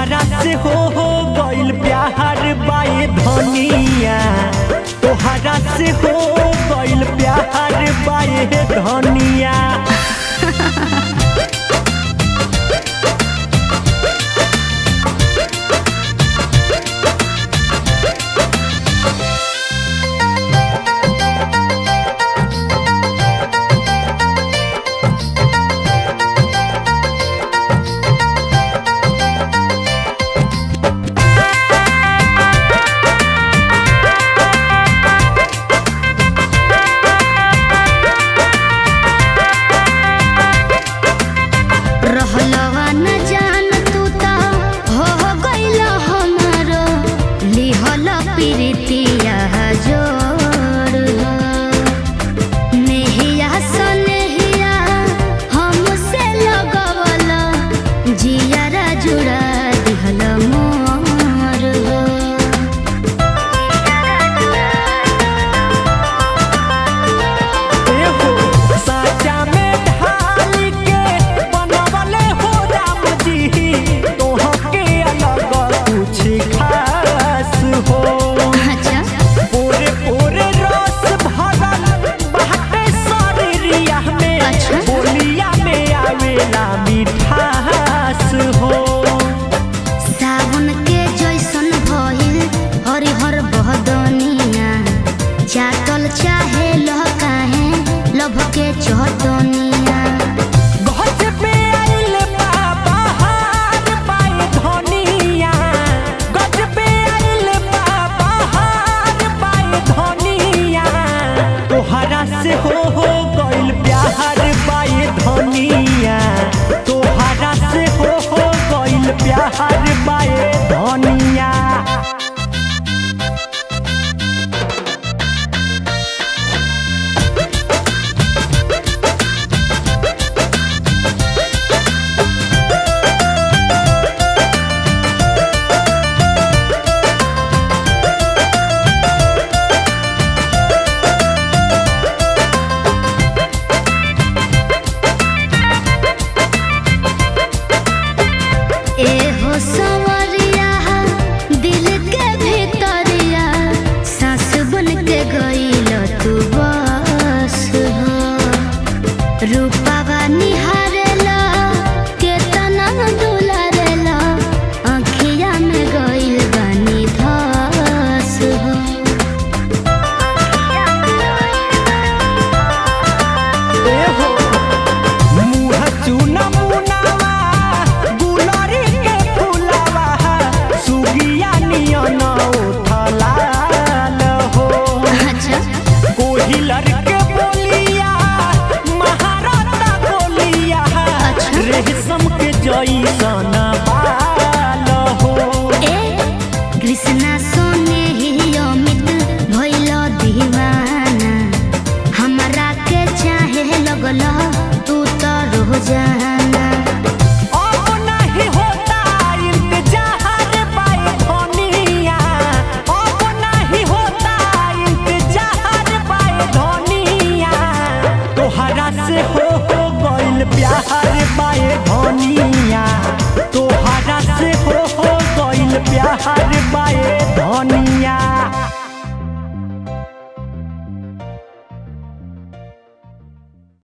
तोहरा से हो गइल प्यार बाए धनिया, तोहरा से हो गइल प्यार बाए धनिया। चाहे लह काहे लभ के चौतनिया गज पे आइल बाबा हार बाए धनिया, गज पे आइल बाबा हार बाए धनिया। तोहरा से हो गइल प्यार बाए धनिया, तोहरा से हो गइल प्यार बाए धनिया। सवरिया दिल के भीतरिया सास बन के गइल तू बस हो, रूपावा निहारेला केतना दुलारेला आँखिया में गइल बानी धस हो। मुँह चूना मुनावा गुलरी के फुलावा सुगिया नियन उठलाल हो। अच्छा कोहिलर के बोलिया महाराता बोलिया रेशम के जैसन बाल हो। कृष्णा सोने ही अमित भइल दीवाना, हमरा के चाहे लगल तू तो रोजाना।